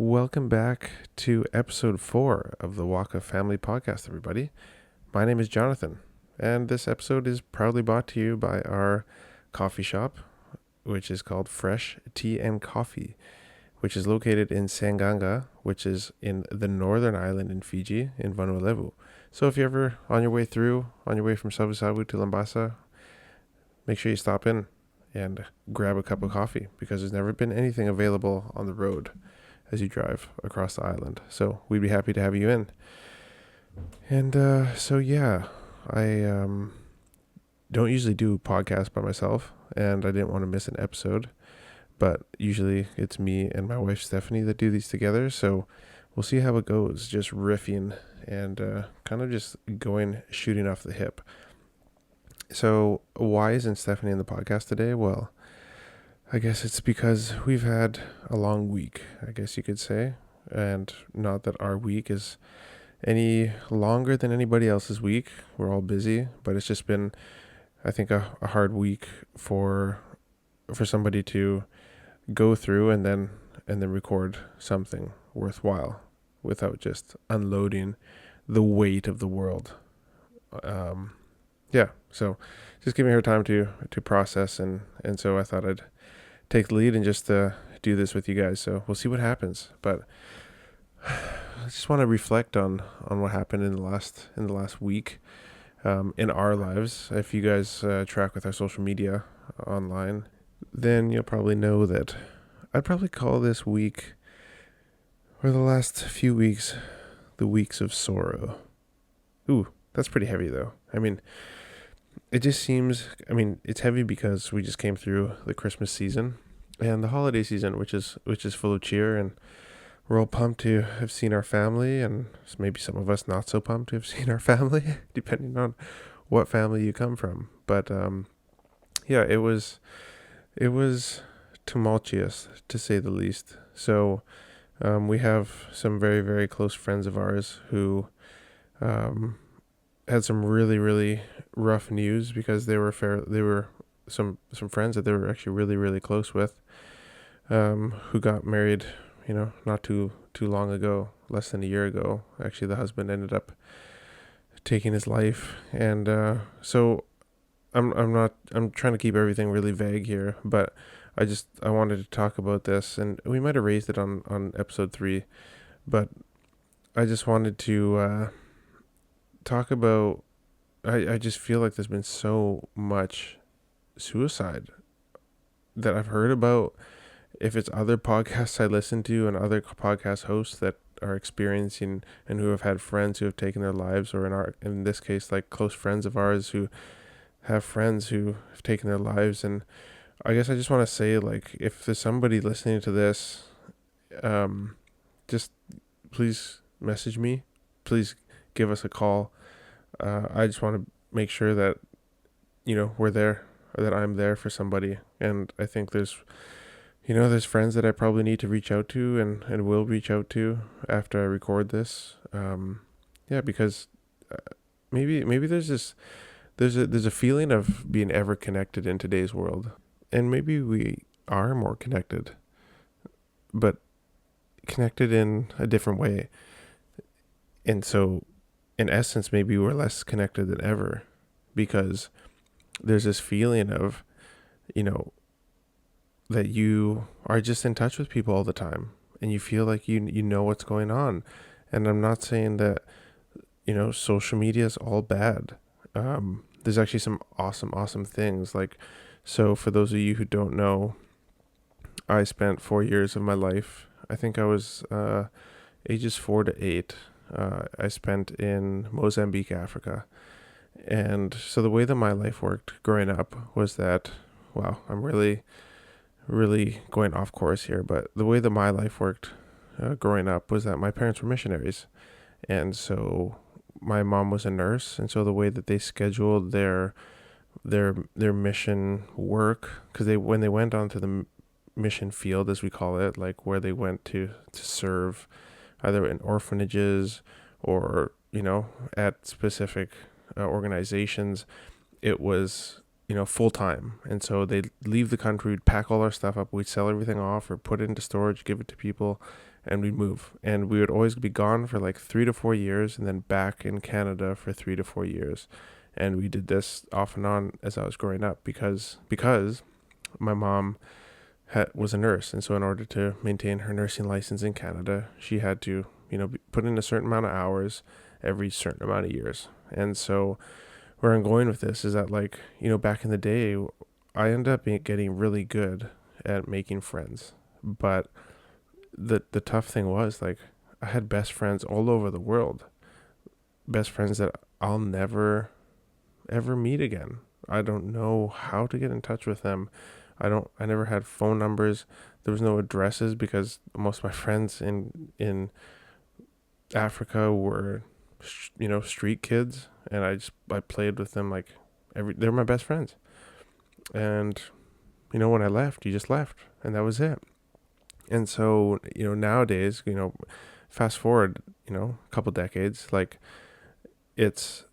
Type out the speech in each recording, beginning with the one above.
Welcome back to episode 4 of the Waka Family Podcast, everybody. My name is Jonathan, and this episode is proudly brought to you by our coffee shop, which is called Fresh Tea+Coffee, which is located in Sanganga, which is in the northern island in Fiji, in Vanuatu. So if you're ever on your way from Savu to Lambasa, make sure you stop in and grab a cup of coffee, because there's never been anything available on the road as you drive across the island. So we'd be happy to have you in. And I don't usually do podcasts by myself, and I didn't want to miss an episode. But usually it's me and my wife Stephanie that do these together. So we'll see how it goes, just riffing and kind of just shooting off the hip. So why isn't Stephanie in the podcast today? Well, I guess it's because we've had a long week, I guess you could say. And not that our week is any longer than anybody else's week. We're all busy, but it's just been, I think, a hard week for somebody to go through and then record something worthwhile without just unloading the weight of the world. So just giving her time to process, and so I thought I'd take the lead and just do this with you guys. So we'll see what happens. But I just want to reflect on what happened in the last week in our lives. If you guys track with our social media online, then you'll probably know that I'd probably call this week, or the last few weeks, the weeks of sorrow. Ooh, that's pretty heavy though. I mean, it just seems, it's heavy because we just came through the Christmas season and the holiday season, which is full of cheer, and we're all pumped to have seen our family, and maybe some of us not so pumped to have seen our family, depending on what family you come from. But it was tumultuous, to say the least. So we have some very, very close friends of ours who had some really, really rough news, because they were some friends that they were actually really, really close with, who got married, not too long ago, less than a year ago. Actually, the husband ended up taking his life, and so I'm trying to keep everything really vague here, but I wanted to talk about this, and we might have raised it on episode 3, but I just wanted to talk about, I just feel like there's been so much suicide that I've heard about. If it's other podcasts I listen to and other podcast hosts that are experiencing and who have had friends who have taken their lives, or in this case, like close friends of ours who have friends who have taken their lives. And I guess I just want to say, like, if there's somebody listening to this, just please message me, please give us a call. I just want to make sure that, we're there, or that I'm there for somebody. And I think there's friends that I probably need to reach out to, and will reach out to after I record this. Because maybe there's a feeling of being ever connected in today's world. And maybe we are more connected, but connected in a different way. And so, in essence, maybe we're less connected than ever, because there's this feeling of, that you are just in touch with people all the time, and you feel like you know what's going on. And I'm not saying that, social media is all bad. There's actually some awesome things. Like, so for those of you who don't know, I spent 4 years of my life, I think I was ages 4 to 8, I spent in Mozambique, Africa. And so the way that my life worked growing up was that, wow, I'm really going off course here, but the way that my life worked growing up was that my parents were missionaries. And so my mom was a nurse, and so the way that they scheduled their mission work, because when they went onto the mission field, as we call it, like where they went to serve either in orphanages or at specific organizations, it was full time. And so they'd leave the country, we'd pack all our stuff up, we'd sell everything off or put it into storage, give it to people, and we'd move. And we would always be gone for like 3 to 4 years and then back in Canada for 3 to 4 years. And we did this off and on as I was growing up because my mom was a nurse. And so in order to maintain her nursing license in Canada, she had to, put in a certain amount of hours every certain amount of years. And so where I'm going with this is that, like, back in the day, I ended up getting really good at making friends. But the tough thing was, like, I had best friends all over the world, best friends that I'll never ever meet again. I don't know how to get in touch with them. I never had phone numbers. There was no addresses because most of my friends in Africa were street kids, and I played with them like they're my best friends. And when I left, you just left, and that was it. And so nowadays, fast forward a couple decades, like, it's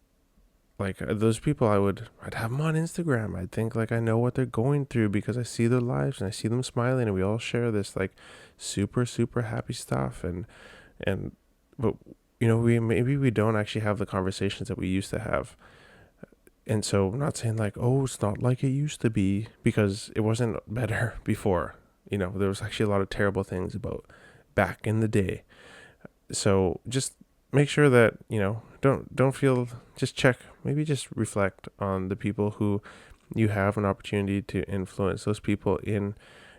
like those people, I'd have them on Instagram. I'd think like I know what they're going through because I see their lives and I see them smiling, and we all share this like super super happy stuff. But we don't actually have the conversations that we used to have. And so I'm not saying like, oh, it's not like it used to be, because it wasn't better before. There was actually a lot of terrible things about back in the day. So just make sure that, don't feel, just check, maybe just reflect on the people who you have an opportunity to influence, those people in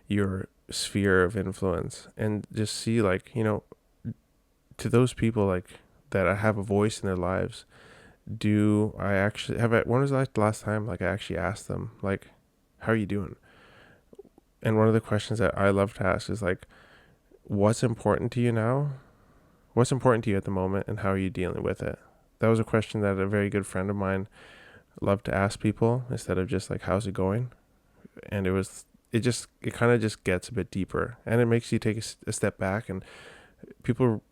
your sphere of influence, and just see, like, to those people, like, that I have a voice in their lives. Do I actually have it? When was like the last time, like, I actually asked them, like, how are you doing? And one of the questions that I love to ask is like, what's important to you now? What's important to you at the moment, and how are you dealing with it? That was a question that a very good friend of mine loved to ask people, instead of just like, how's it going? And it kind of just gets a bit deeper, and it makes you take a step back. And people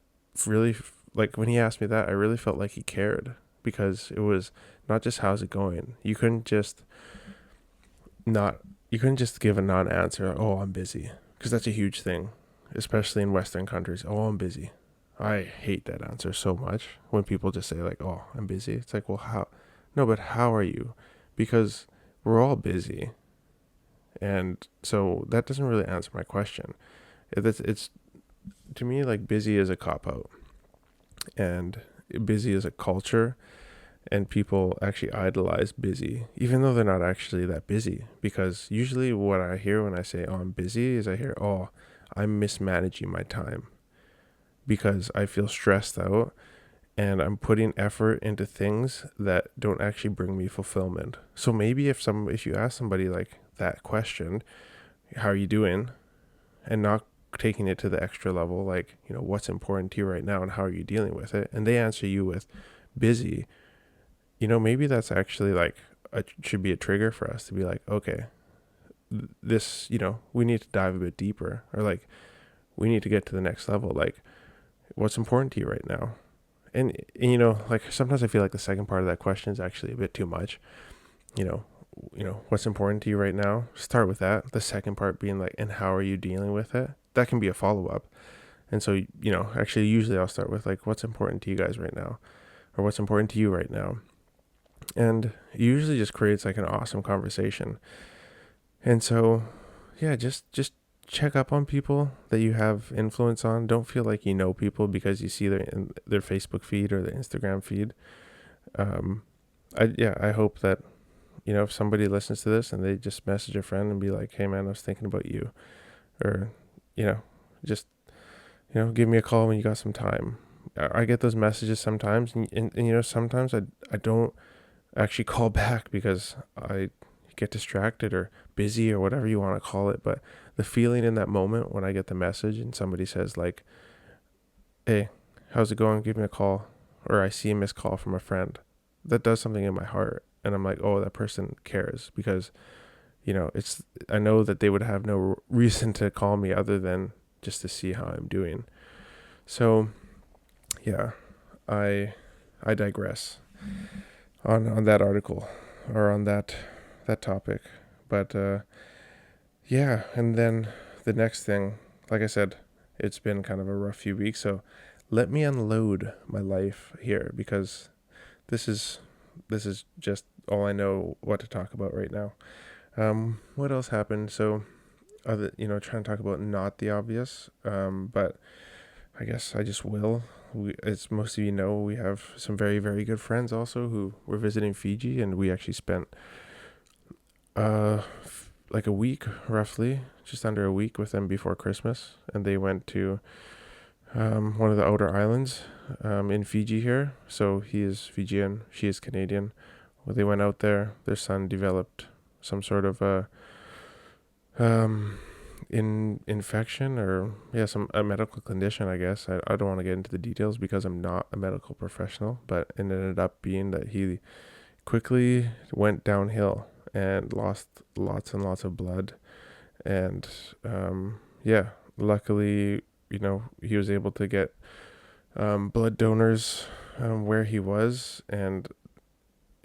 really, like, when he asked me that, I really felt like he cared, because it was not just how's it going. You couldn't just give a non-answer. Oh, I'm busy, because that's a huge thing, especially in Western countries. Oh, I'm busy. I hate that answer so much, when people just say like, oh, I'm busy. It's like, well, how? No, but how are you? Because we're all busy. And so that doesn't really answer my question. It's to me, like, busy is a cop out, and busy is a culture, and people actually idolize busy, even though they're not actually that busy. Because usually what I hear when I say, oh, I'm busy, is I hear, oh, I'm mismanaging my time, because I feel stressed out and I'm putting effort into things that don't actually bring me fulfillment. So maybe if you ask somebody like that question, how are you doing, and not taking it to the extra level, like, what's important to you right now and how are you dealing with it, and they answer you with busy, maybe that's actually like should be a trigger for us to be like, okay, this, we need to dive a bit deeper, or like, we need to get to the next level. Like, what's important to you right now? And like, sometimes I feel like the second part of that question is actually a bit too much. What's important to you right now? Start with that. The second part being like, and how are you dealing with it? That can be a follow-up. And so, actually, usually I'll start with like, what's important to you guys right now, or what's important to you right now? And it usually just creates like an awesome conversation. And so, yeah, just check up on people that you have influence on. Don't feel like people because you see their Facebook feed or their Instagram feed. I hope that, if somebody listens to this and they just message a friend and be like, hey man, I was thinking about you, or, just, give me a call when you got some time. I get those messages sometimes, and sometimes I don't actually call back because I get distracted or busy or whatever you want to call it. But the feeling in that moment when I get the message and somebody says like, hey, how's it going? Give me a call. Or I see a missed call from a friend. That does something in my heart. And I'm like, oh, that person cares, because, I know that they would have no reason to call me other than just to see how I'm doing. So yeah, I digress on that article, or on that that topic. But yeah, and then the next thing, like I said, it's been kind of a rough few weeks, so let me unload my life here because this is this is just all I know what to talk about right now. What else happened? So, other, trying to talk about not the obvious, but I guess I just will. As most of you know, we have some very, very good friends also who were visiting Fiji, and we actually spent like a week, roughly, just under a week with them before Christmas, and they went to one of the outer islands in Fiji here. So he is Fijian, she is Canadian. Well, they went out there. Their son developed some sort of um, infection, or yeah, some a medical condition. I guess I don't want to get into the details because I'm not a medical professional, but it ended up being that he quickly went downhill and lost lots and lots of blood. And yeah, luckily, he was able to get blood donors where he was. And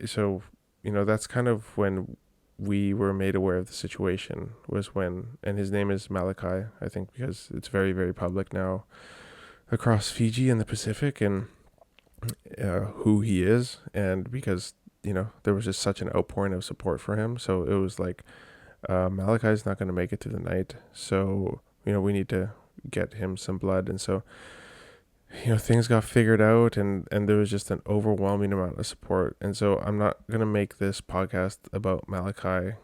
so, that's kind of when we were made aware of the situation, was when, and his name is Malachi, I think, because it's very, very public now across Fiji and the Pacific, and who he is. And because, there was just such an outpouring of support for him. So it was like, Malachi's not going to make it through the night. So, we need to get him some blood. And so, things got figured out, and there was just an overwhelming amount of support. And so I'm not going to make this podcast about Malachi.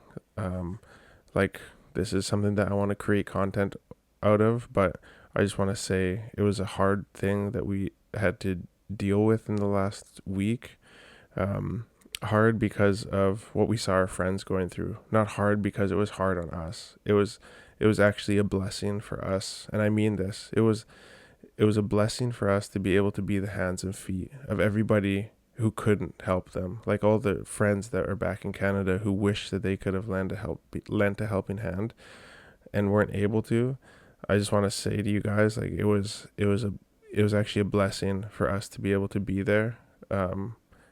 Like, this is something that I want to create content out of, but I just want to say it was a hard thing that we had to deal with in the last week. Hard because of what we saw our friends going through. Not hard because it was hard on us. It was actually a blessing for us. And I mean this. It was a blessing for us to be able to be the hands and feet of everybody who couldn't help them. Like all the friends that are back in Canada who wish that they could have lent a helping hand and weren't able to. I just want to say to you guys, like, it was actually a blessing for us to be able to be there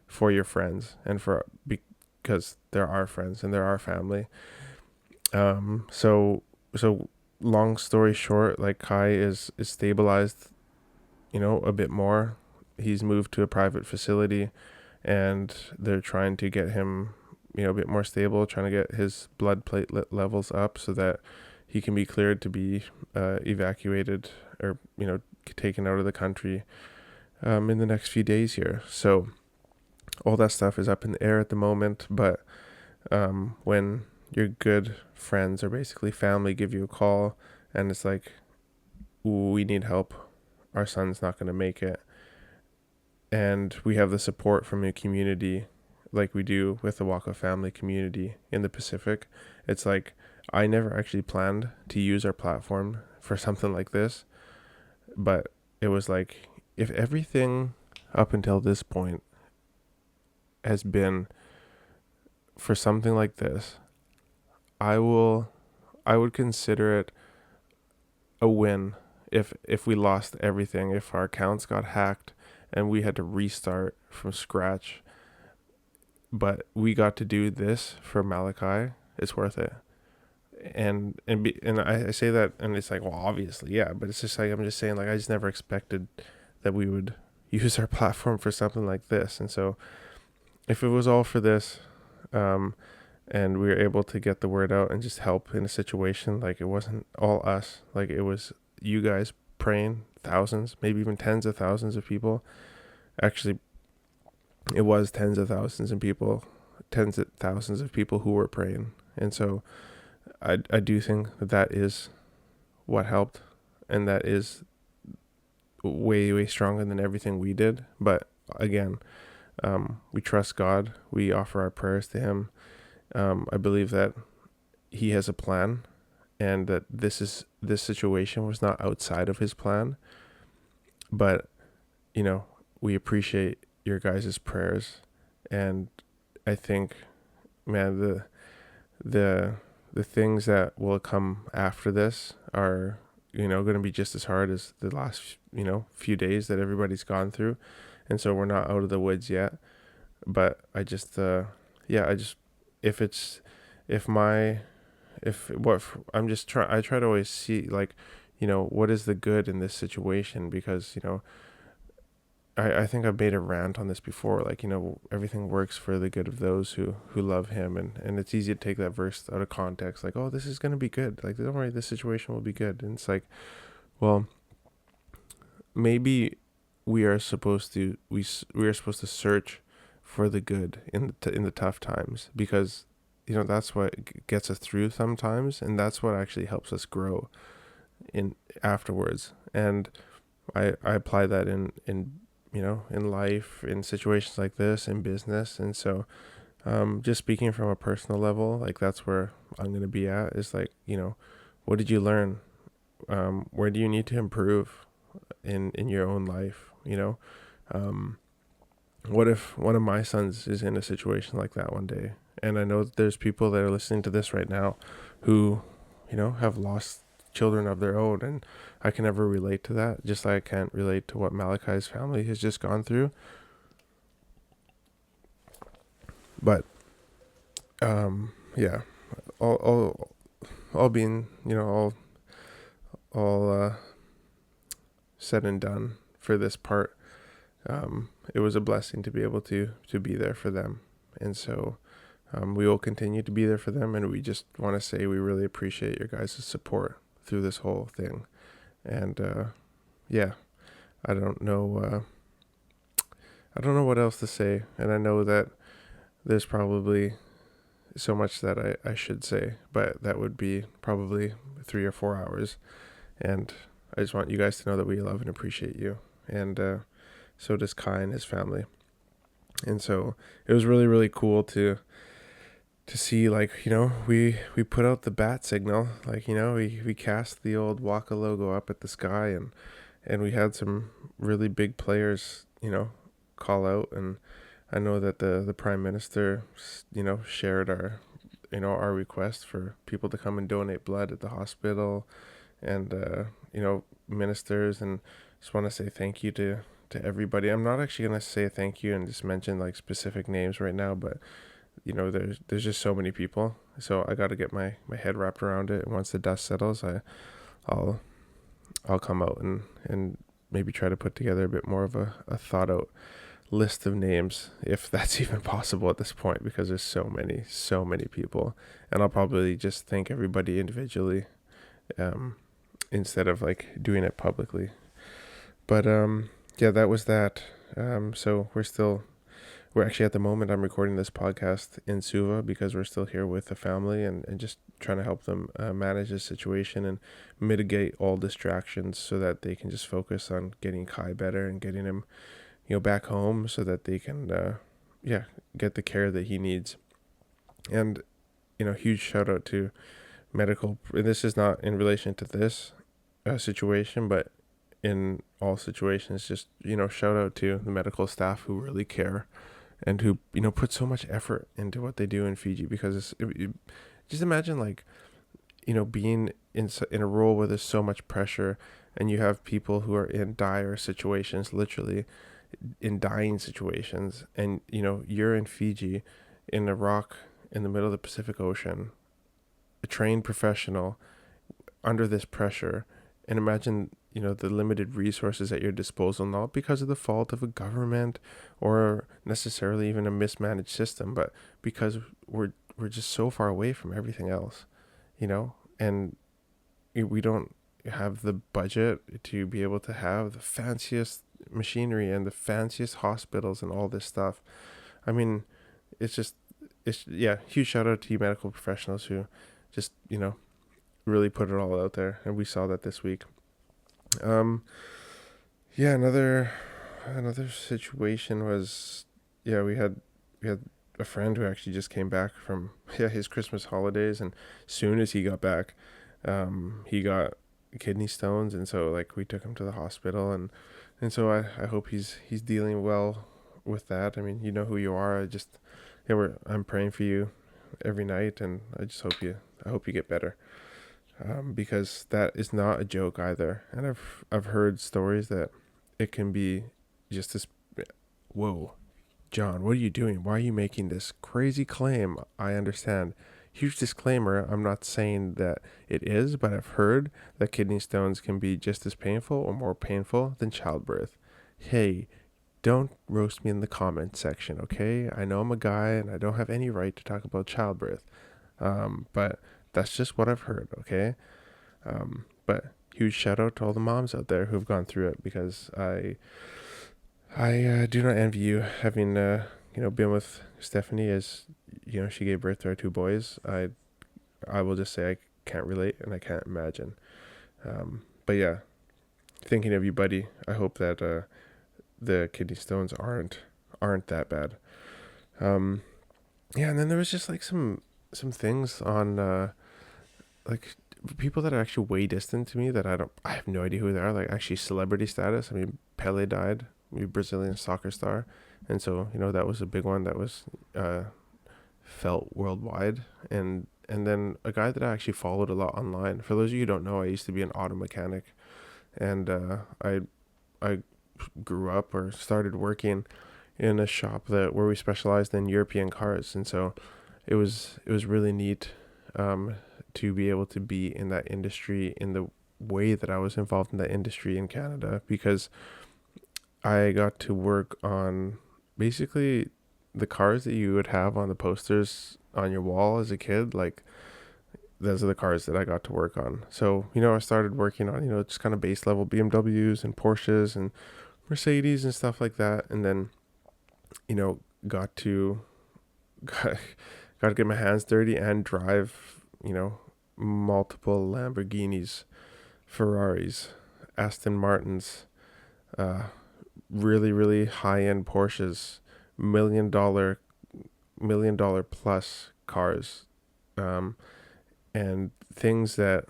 for your friends, and because they're our friends and they're our family. So long story short, like, Kai is stabilized, a bit more. He's moved to a private facility, and they're trying to get him, a bit more stable, trying to get his blood platelet levels up so that he can be cleared to be evacuated, or, taken out of the country in the next few days here. So all that stuff is up in the air at the moment, but when your good friends, or basically family, give you a call and it's like, we need help, our son's not going to make it, and we have the support from a community like we do with the Waka family community in the Pacific. It's like, I never actually planned to use our platform for something like this, but it was like, if everything up until this point has been for something like this, I would consider it a win if we lost everything, if our accounts got hacked and we had to restart from scratch. But we got to do this for Malachi. It's worth it. And I say that, and it's like, well, obviously, yeah, but it's just like, I'm just saying, like, I just never expected that we would use our platform for something like this. And so if it was all for this, and we were able to get the word out and just help in a situation, like, it wasn't all us, like, it was you guys praying, thousands, maybe even tens of thousands of people. Actually, it was tens of thousands of people who were praying. And so I do think that is what helped, and that is way, way stronger than everything we did. But again, we trust God. We offer our prayers to him. I believe that he has a plan, and that this situation was not outside of his plan. But, we appreciate your guys' prayers. And I think, man, the things that will come after this are, going to be just as hard as the last, few days that everybody's gone through. And so we're not out of the woods yet. But I just, if it's if my if what I'm just try I try to always see, like, what is the good in this situation, because I think I've made a rant on this before, like, everything works for the good of those who love him, and it's easy to take that verse out of context, like, oh, this is going to be good, like, don't worry, this situation will be good. And it's like, well, maybe we are supposed to search for the good in the tough times, because that's what gets us through sometimes, and that's what actually helps us grow in afterwards. And I apply that in life, in situations like this, in business. And so, just speaking from a personal level, like, that's where I'm going to be at, is like, what did you learn? Where do you need to improve in your own life? Um, what if one of my sons is in a situation like that one day? And I know that there's people that are listening to this right now who, have lost children of their own, and I can never relate to that, just like I can't relate to what Malachi's family has just gone through. But yeah, all being, all said and done for this part, it was a blessing to be able to be there for them. And so, we will continue to be there for them, and we just want to say we really appreciate your guys' support through this whole thing. And yeah, I don't know. I don't know what else to say, and I know that there's probably so much that I should say, but that would be probably 3 or 4 hours. And I just want you guys to know that we love and appreciate you, and so does Kai and his family. And so it was really, really cool to see, like, we put out the bat signal, like, we cast the old Waka logo up at the sky, and we had some really big players, call out. And I know that the prime minister, shared our request for people to come and donate blood at the hospital, and ministers. And just want to say thank you to everybody. I'm not actually going to say thank you and just mention, like, specific names right now, but there's just so many people, so I got to get my head wrapped around it. And once the dust settles, I'll come out and maybe try to put together a bit more of a thought out list of names, if that's even possible at this point, because there's so many people, and I'll probably just thank everybody individually, instead of, like, doing it publicly. But yeah, that was that. So we're actually, at the moment, I'm recording this podcast in Suva, because we're still here with the family, and just trying to help them manage the situation and mitigate all distractions, so that they can just focus on getting Kai better and getting him, back home, so that they can, get the care that he needs. And, huge shout out to medical. This is not in relation to this situation, but in all situations, just, shout out to the medical staff who really care, and who, put so much effort into what they do in Fiji, because just imagine, like, being in a role where there's so much pressure, and you have people who are in dire situations, literally in dying situations, and you're in Fiji, in a rock in the middle of the Pacific Ocean, a trained professional, under this pressure. And imagine, the limited resources at your disposal, not because of the fault of a government or necessarily even a mismanaged system, but because we're just so far away from everything else, and we don't have the budget to be able to have the fanciest machinery and the fanciest hospitals and all this stuff. I mean, huge shout out to you medical professionals who just, really put it all out there, and we saw that this week. Yeah, another situation was, we had a friend who actually just came back from his Christmas holidays, and soon as he got back, he got kidney stones, and so, like, we took him to the hospital, and so I hope he's dealing well with that. I mean, you know who you are. I'm praying for you every night, and I hope you get better. Because that is not a joke either. And I've heard stories that it can be just this, whoa, John, what are you doing? Why are you making this crazy claim? I understand. huge disclaimer, I'm not saying that it is, but I've heard that kidney stones can be just as painful or more painful than childbirth. Hey, don't roast me in the comment section, okay? I know I'm a guy and I don't have any right to talk about childbirth, but that's just what I've heard, okay? But huge shout out to all the moms out there who've gone through it, because I do not envy you having been with Stephanie, as she gave birth to our two boys. I will just say I can't relate and I can't imagine. But yeah, thinking of you, buddy. I hope that the kidney stones aren't that bad. Um, yeah, and then there was just like some things on like people that are actually way distant to me that I have no idea who they are. Like actually celebrity status. I mean, Pele died, a Brazilian soccer star, and so that was a big one that was felt worldwide. And then a guy that I actually followed a lot online. For those of you who don't know, I used to be an auto mechanic, and I grew up or started working in a shop where we specialized in European cars, and so it was really neat to be able to be in that industry in the way that I was involved in that industry in Canada, because I got to work on basically the cars that you would have on the posters on your wall as a kid. Like, those are the cars that I got to work on. So, I started working on, just kind of base level BMWs and Porsches and Mercedes and stuff like that. And then, got to, got, got to get my hands dirty and drive, multiple Lamborghinis, Ferraris, Aston Martins, uh, really, really high end Porsches, million dollar, million dollar plus cars, um, and things that.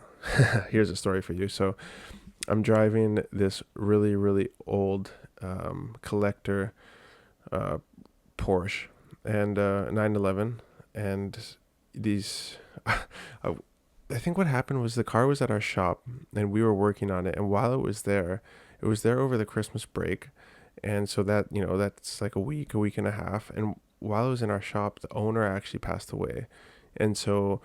Here's a story for you. So I'm driving this really, really old collector uh, Porsche and 911, and these. I think what happened was the car was at our shop and we were working on it, and while it was there over the Christmas break, and so that's like a week and a half, and while it was in our shop, the owner actually passed away, and so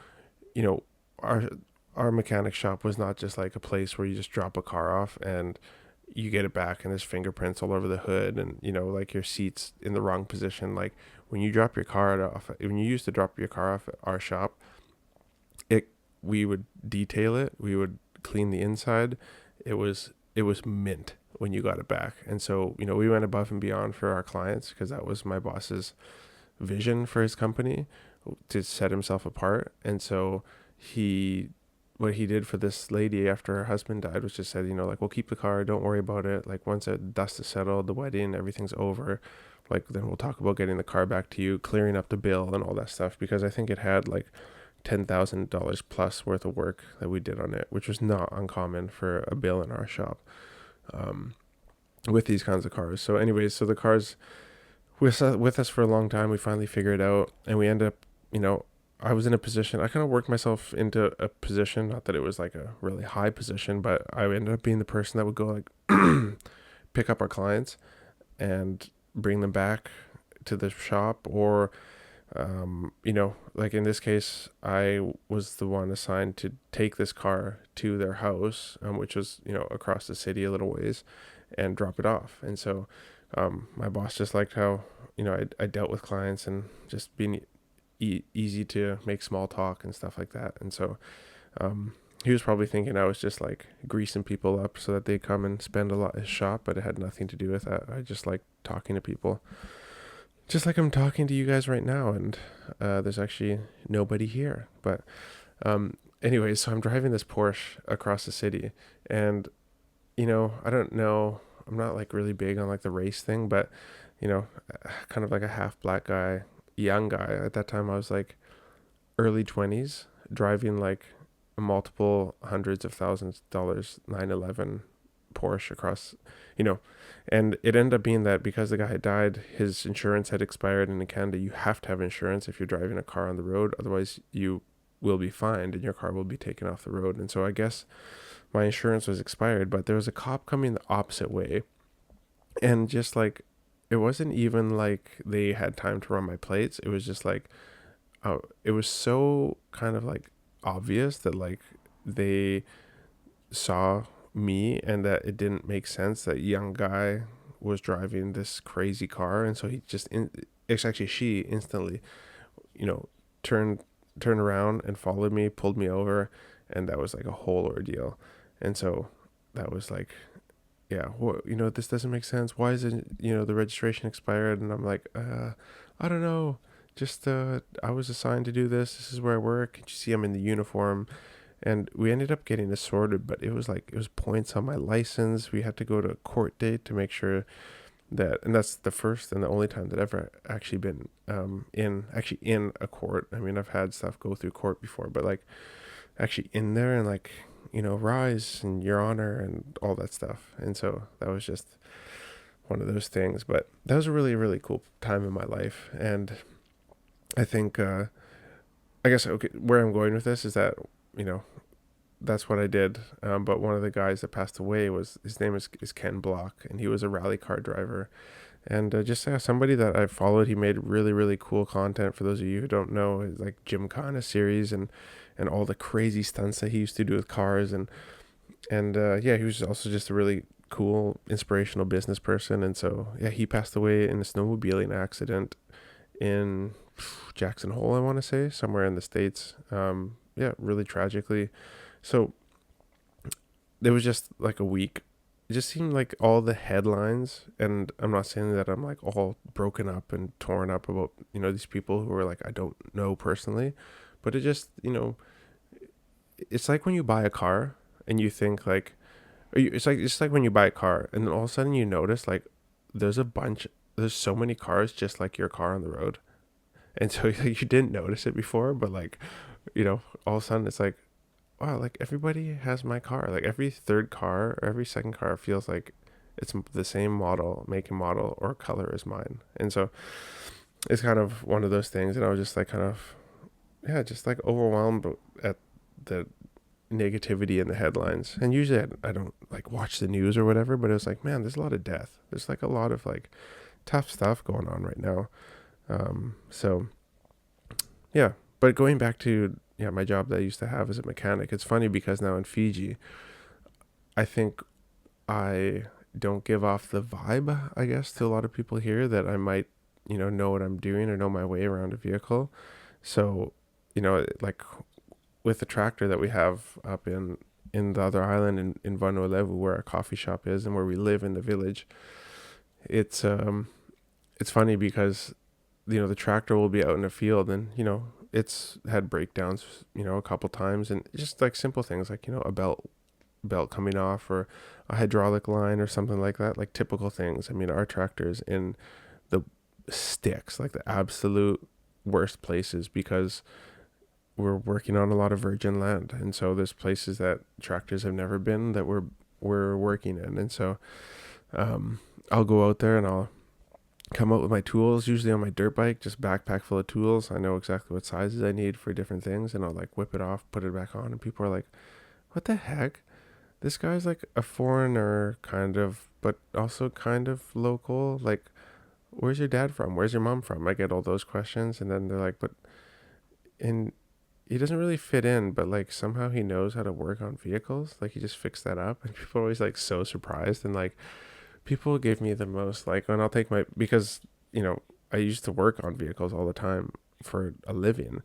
you know our our mechanic shop was not just like a place where you just drop a car off and you get it back and there's fingerprints all over the hood, and like your seats in the wrong position. Like, when you used to drop your car off at our shop, it we would detail it, we would clean the inside. It was mint when you got it back. And so we went above and beyond for our clients, because that was my boss's vision for his company, to set himself apart. And so he what he did for this lady after her husband died was just said, like, we'll keep the car, don't worry about it. Like, once the dust is settled, the wedding, everything's over, like, then we'll talk about getting the car back to you, clearing up the bill and all that stuff, because I think it had like $10,000 plus worth of work that we did on it, which was not uncommon for a bill in our shop, um, with these kinds of cars. So anyways, so the car's with us for a long time. We finally figured it out, and we end up, I was in a position, I kind of worked myself into a position, not that it was like a really high position, but I ended up being the person that would go like pick up our clients and bring them back to the shop, or like in this case, I was the one assigned to take this car to their house, which was, across the city a little ways, and drop it off. And so, my boss just liked how, I dealt with clients and just being easy to make small talk and stuff like that. And so, he was probably thinking I was just like greasing people up so that they come and spend a lot at his shop, but it had nothing to do with that. I just like talking to people, just like I'm talking to you guys right now, and there's actually nobody here. But anyways, so I'm driving this Porsche across the city, and I don't know, I'm not like really big on like the race thing, but kind of like a half black guy, young guy. At that time I was like early 20s, driving like multiple hundreds of thousands of dollars 911 Porsche across, you know, and it ended up being that because the guy had died, his insurance had expired, and in Canada you have to have insurance if you're driving a car on the road, otherwise you will be fined and your car will be taken off the road. And so I guess my insurance was expired, but there was a cop coming the opposite way, and just like, it wasn't even like they had time to run my plates. It was just like it was so kind of like obvious that like they saw me and that it didn't make sense that young guy was driving this crazy car, and so it's actually she instantly, you know, turned turned around and followed me, pulled me over, and that was like a whole ordeal. And so that was like, yeah, this doesn't make sense. Why is it, the registration expired? And I'm like, I don't know. Just I was assigned to do this. This is where I work. And you see, I'm in the uniform, and we ended up getting this sorted. But it was points on my license. We had to go to a court date to make sure that, and that's the first and the only time that I've ever actually been in a court. I mean, I've had stuff go through court before, but like actually in there and like, rise and your honor and all that stuff. And so that was just one of those things. But that was a really, really cool time in my life. And I think, I guess, okay, where I'm going with this is that, you know, that's what I did. But one of the guys that passed away his name is Ken Block, and he was a rally car driver. And just somebody that I followed. He made really, really cool content. For those of you who don't know, his like Gymkhana series and all the crazy stunts that he used to do with cars. And yeah, he was also just a really cool, inspirational business person. And so, yeah, he passed away in a snowmobiling accident in Jackson Hole, I want to say, somewhere in the States. Yeah, really tragically. So there was just like a week. It just seemed like all the headlines, and I'm not saying that I'm like all broken up and torn up about, these people who are like, I don't know personally, but it just, it's like when you buy a car and you think like, it's like when you buy a car and then all of a sudden you notice like there's so many cars just like your car on the road. And so like, you didn't notice it before, but like, all of a sudden it's like, wow, like everybody has my car. Like every third car or every second car feels like it's the same model, make and model, or color as mine. And so it's kind of one of those things. And I was just like kind of, yeah, just like overwhelmed at the negativity in the headlines. And usually I don't like watch the news or whatever, but it was like, man, there's a lot of death. There's like a lot of like tough stuff going on right now. So yeah, but going back to, yeah, my job that I used to have as a mechanic, it's funny because now in Fiji, I think I don't give off the vibe, I guess, to a lot of people here that I might, know what I'm doing or know my way around a vehicle. So, like with the tractor that we have up in the other island in Vanuatu, where our coffee shop is and where we live in the village, it's funny because, the tractor will be out in the field and, it's had breakdowns, a couple times, and just like simple things like, a belt coming off or a hydraulic line or something like that, like typical things. I mean, our tractor's in the sticks, like the absolute worst places because we're working on a lot of virgin land. And so there's places that tractors have never been that we're working in. And so I'll go out there and I'll come out with my tools, usually on my dirt bike, just backpack full of tools. I know exactly what sizes I need for different things, and I'll like whip it off, put it back on, and people are like, what the heck? This guy's like a foreigner kind of, but also kind of local. Like, where's your dad from? Where's your mom from? I get all those questions, and then they're like, but and he doesn't really fit in, but like somehow he knows how to work on vehicles. Like he just fixed that up, and people are always like so surprised. And like people give me the most like when I'll take because I used to work on vehicles all the time for a living,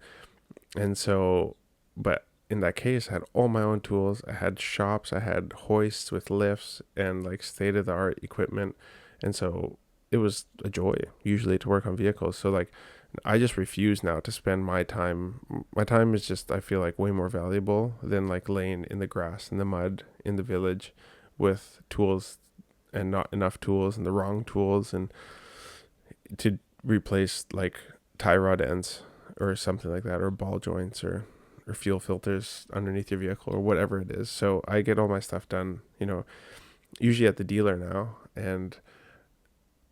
and so but in that case I had all my own tools. I had shops, I had hoists with lifts and like state of the art equipment, and so it was a joy usually to work on vehicles. So like I just refuse now to spend my time. My time is just, I feel like, way more valuable than like laying in the grass, in the mud, in the village with tools and not enough tools and the wrong tools, and to replace like tie rod ends or something like that, or ball joints or fuel filters underneath your vehicle or whatever it is. So I get all my stuff done, usually at the dealer now.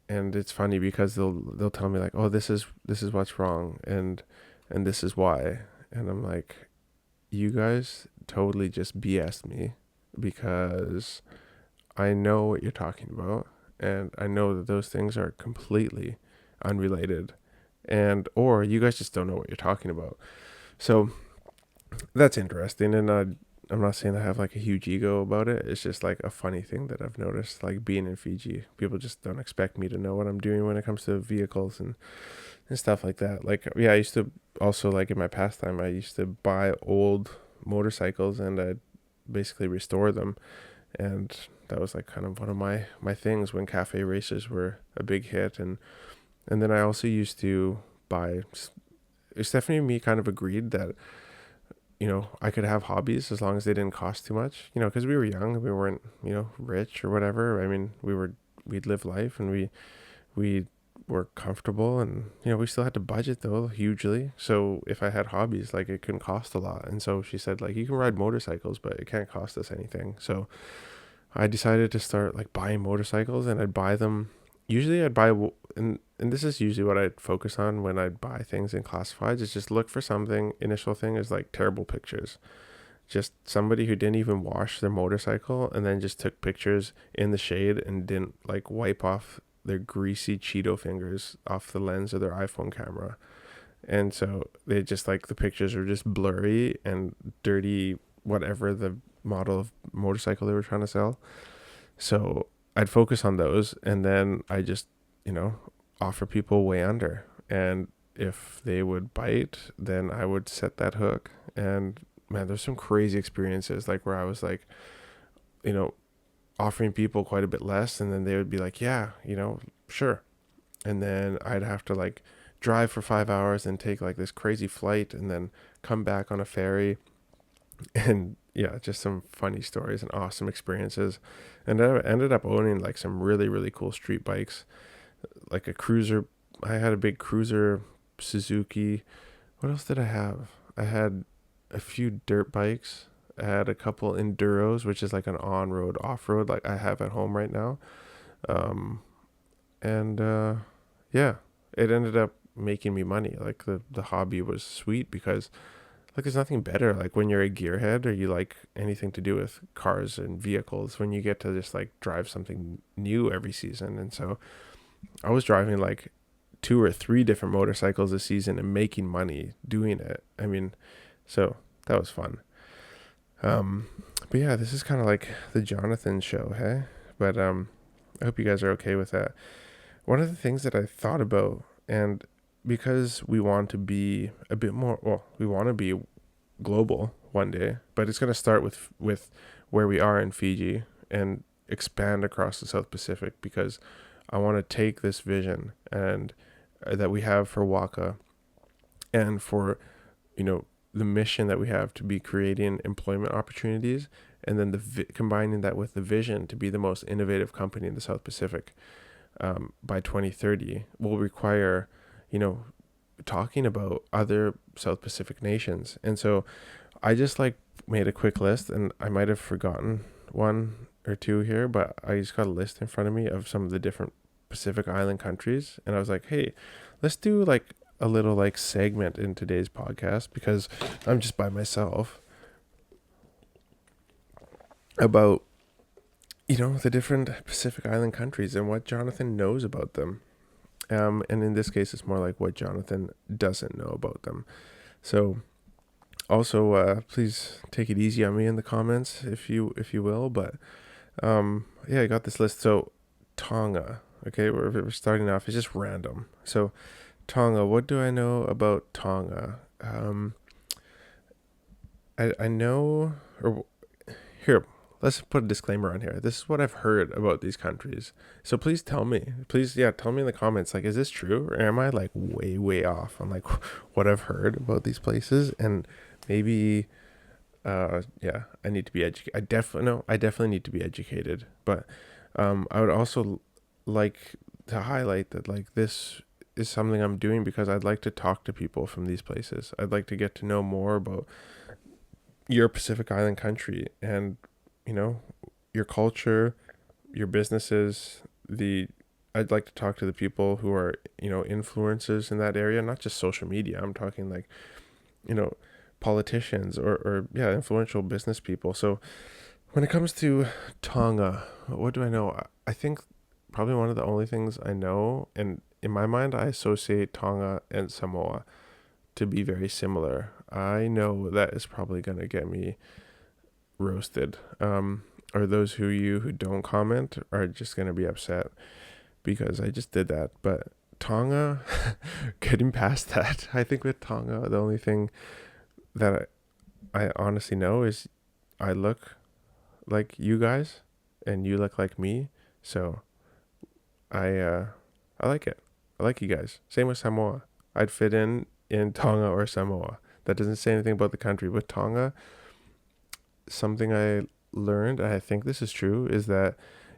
And it's funny because they'll tell me like, oh, this is what's wrong, and this is why. And I'm like, you guys totally just BS'd me, because I know what you're talking about, and I know that those things are completely unrelated. and or you guys just don't know what you're talking about. So that's interesting. And I'm not saying I have like a huge ego about it. It's just like a funny thing that I've noticed, like being in Fiji. People just don't expect me to know what I'm doing when it comes to vehicles and stuff like that. Like, yeah, I used to also, like in my pastime, I used to buy old motorcycles and I'd basically restore them. And that was like kind of one of my things when cafe races were a big hit. And then I also used to buy, Stephanie and me kind of agreed that, I could have hobbies as long as they didn't cost too much, because we were young, we weren't, rich or whatever. I mean, we'd live life and we were comfortable, and, we still had to budget though hugely. So if I had hobbies, like, it couldn't cost a lot. And so she said, like, you can ride motorcycles, but it can't cost us anything. So I decided to start like buying motorcycles, and I'd buy them. Usually I'd buy, and this is usually what I'd focus on when I'd buy things in classifieds, is just look for something. Initial thing is like terrible pictures. Just somebody who didn't even wash their motorcycle and then just took pictures in the shade and didn't like wipe off their greasy Cheeto fingers off the lens of their iPhone camera. And so they just, like, the pictures are just blurry and dirty, whatever the model of motorcycle they were trying to sell. So I'd focus on those, and then I just, offer people way under. And if they would bite, then I would set that hook. And man, there's some crazy experiences, like, where I was like, you know, offering people quite a bit less, and then they would be like, yeah, sure. And then I'd have to like drive for 5 hours and take like this crazy flight and then come back on a ferry. And yeah, just some funny stories and awesome experiences. And I ended up owning like some really, really cool street bikes, like a cruiser. I had a big cruiser Suzuki. What else did I have? I had a few dirt bikes. I had a couple enduros, which is like an on-road, off-road, like I have at home right now. Um, and yeah, it ended up making me money. Like, the hobby was sweet because, like, there's nothing better, like, when you're a gearhead or you like anything to do with cars and vehicles, when you get to just like drive something new every season. And so I was driving like 2 or 3 different motorcycles a season and making money doing it. I mean, so that was fun. But yeah, this is kind of like the Jonathan show, hey? But I hope you guys are okay with that. One of the things that I thought about, and because we want to be a bit more, well, we want to be global one day, but it's going to start with where we are in Fiji and expand across the South Pacific, because I want to take this vision and that we have for Waka, and for, the mission that we have to be creating employment opportunities, and then combining that with the vision to be the most innovative company in the South Pacific by 2030 will require, talking about other South Pacific nations. And so I just like made a quick list, and I might have forgotten 1 or 2 here, but I just got a list in front of me of some of the different Pacific Island countries. And I was like, hey, let's do like a little like segment in today's podcast, because I'm just by myself, about, the different Pacific Island countries and what Jonathan knows about them. And in this case, it's more like what Jonathan doesn't know about them. So also, please take it easy on me in the comments, if you will. But yeah, I got this list. So Tonga, okay, we're starting off. It's just random. So Tonga, what do I know about Tonga? I know, or here, let's put a disclaimer on here. This is what I've heard about these countries. So please tell me. Please, yeah, tell me in the comments, like, is this true? Or am I like way, way off on like what I've heard about these places? And maybe, yeah, I need to be educated. I definitely need to be educated. But I would also like to highlight that, like, this is something I'm doing because I'd like to talk to people from these places. I'd like to get to know more about your Pacific Island country, and your culture, your businesses. I'd like to talk to the people who are, influencers in that area, not just social media. I'm talking like, politicians, or yeah, influential business people. So when it comes to Tonga, what do I know? I think probably one of the only things I know, and in my mind, I associate Tonga and Samoa to be very similar. I know that is probably going to get me roasted. Or those who don't comment are just going to be upset because I just did that. But Tonga, getting past that, I think with Tonga, the only thing that I honestly know is I look like you guys and you look like me. So I like it. I like you guys. Same with Samoa. I'd fit in Tonga or Samoa. That doesn't say anything about the country. With Tonga, something I learned, and I think this is true, is that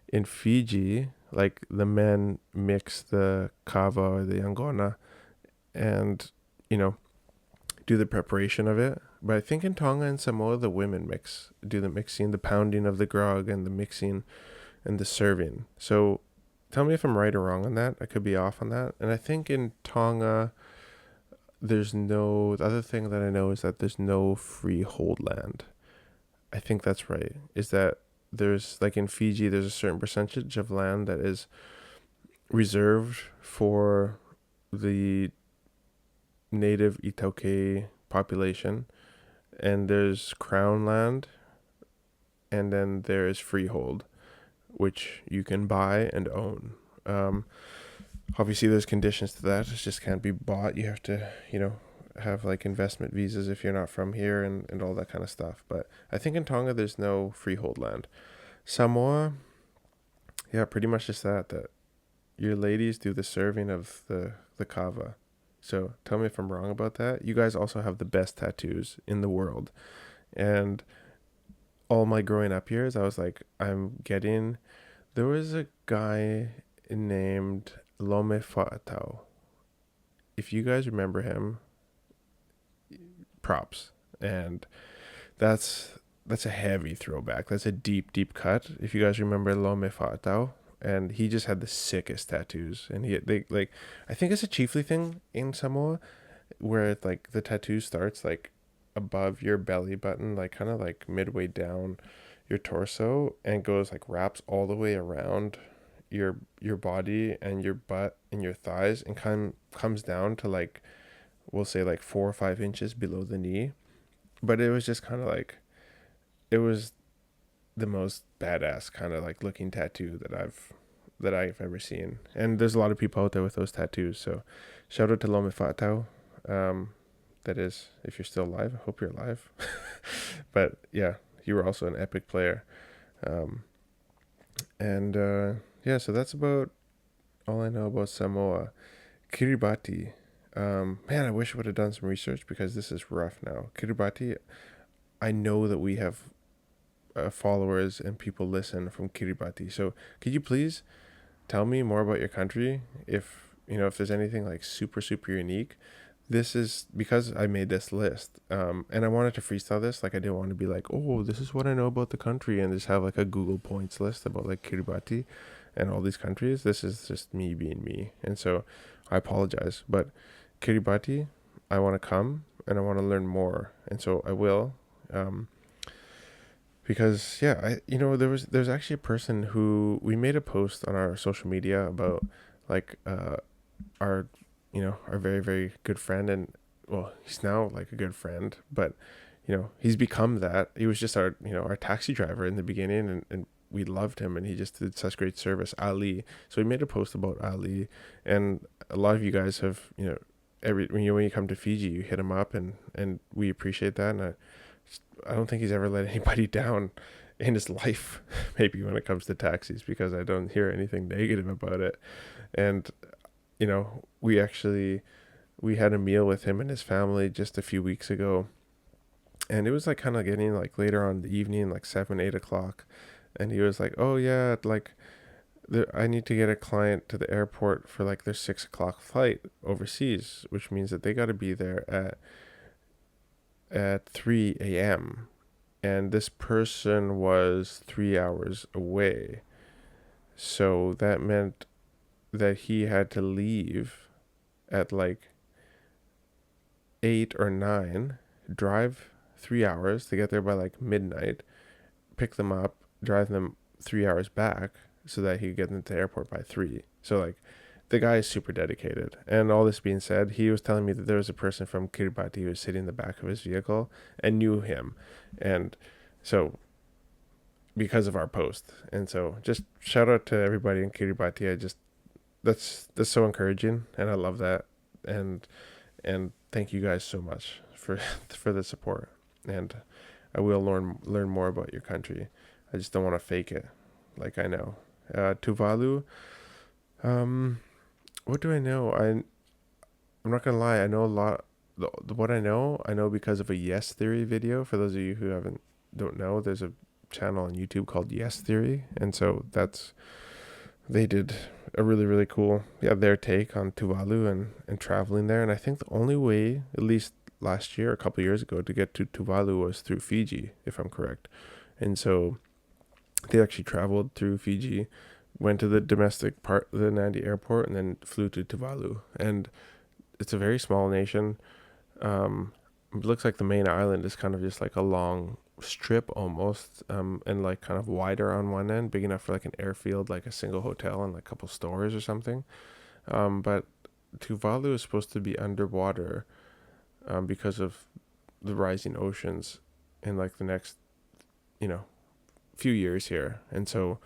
in Fiji, like the men mix the kava or the angona and, you know, do the preparation of it. But I think in Tonga and Samoa, the women do the mixing, the pounding of the grog and the mixing and the serving. So tell me if I'm right or wrong on that. I could be off on that. And I think in Tonga, the other thing that I know is that there's no freehold land. I think that's right. Is that there's, like in Fiji, there's a certain percentage of land that is reserved for the native Itaukei population, and there's crown land, and then there is freehold, which you can buy and own. Obviously, there's conditions to that. It just can't be bought. You have to, have like investment visas if you're not from here and all that kind of stuff. But I think in Tonga, there's no freehold land. Samoa, yeah, pretty much just that your ladies do the serving of the kava. So tell me if I'm wrong about that. You guys also have the best tattoos in the world. And all my growing up years, I was like, there was a guy named Lome Fa'atau. If you guys remember him, props. And that's a heavy throwback. That's a deep, deep cut. If you guys remember Lome Fa'atau, and he just had the sickest tattoos. And I think it's a chiefly thing in Samoa, where like the tattoo starts like above your belly button, like kind of like midway down your torso, and goes like wraps all the way around your body and your butt and your thighs, and comes down to like, we'll say like 4 or 5 inches below the knee. But it was just kind of like, it was the most badass kind of like looking tattoo that I've ever seen. And there's a lot of people out there with those tattoos. So shout out to Lome Fatau. That is, if you're still alive, I hope you're alive. But yeah, you were also an epic player. Yeah, so that's about all I know about Samoa. Kiribati. Man, I wish I would have done some research because this is rough now. Kiribati, I know that we have followers and people listen from Kiribati. So could you please tell me more about your country? If there's anything like super, super unique. This is because I made this list. And I wanted to freestyle this. Like, I didn't want to be like, oh, this is what I know about the country, and just have like a Google points list about like Kiribati and all these countries. This is just me being me. And so I apologize. But Kiribati, I want to come and I want to learn more. And so I will. Because yeah, there's actually a person who we made a post on our social media about like our our very, very good friend, and well, he's now like a good friend, but he's become that. He was just our taxi driver in the beginning, and we loved him, and he just did such great service, Ali. So we made a post about Ali, and a lot of you guys have when you come to Fiji, you hit him up, and we appreciate that. And I don't think he's ever let anybody down in his life, maybe when it comes to taxis, because I don't hear anything negative about it. And we had a meal with him and his family just a few weeks ago, and it was like kind of getting like later on in the evening, like 7-8 o'clock, and he was like, oh yeah, like I need to get a client to the airport for like their 6 o'clock flight overseas, which means that they got to be there at 3 a.m. and this person was 3 hours away. So that meant that he had to leave at like 8 or 9, drive 3 hours to get there by like midnight, pick them up, drive them 3 hours back so that he could get them to the airport by 3. So like the guy is super dedicated. And all this being said, he was telling me that there was a person from Kiribati who was sitting in the back of his vehicle and knew him. And so, because of our post. And so, just shout out to everybody in Kiribati. That's so encouraging, and I love that. And thank you guys so much for for the support. And I will learn more about your country. I just don't want to fake it, like I know. Tuvalu. Um, what do I know? I'm not gonna lie. I know a lot. What I know because of a Yes Theory video. For those of you who don't know, there's a channel on YouTube called Yes Theory, and so they did a really really cool their take on Tuvalu and traveling there. And I think the only way, at least last year, a couple years ago, to get to Tuvalu was through Fiji, if I'm correct. And so they actually traveled through Fiji, went to the domestic part of the Nadi airport, and then flew to Tuvalu. And it's a very small nation. It looks like the main island is kind of just like a long strip almost, and like kind of wider on one end, big enough for like an airfield, like a single hotel and like a couple stores or something. But Tuvalu is supposed to be underwater, because of the rising oceans in like the next, you know, few years here. And so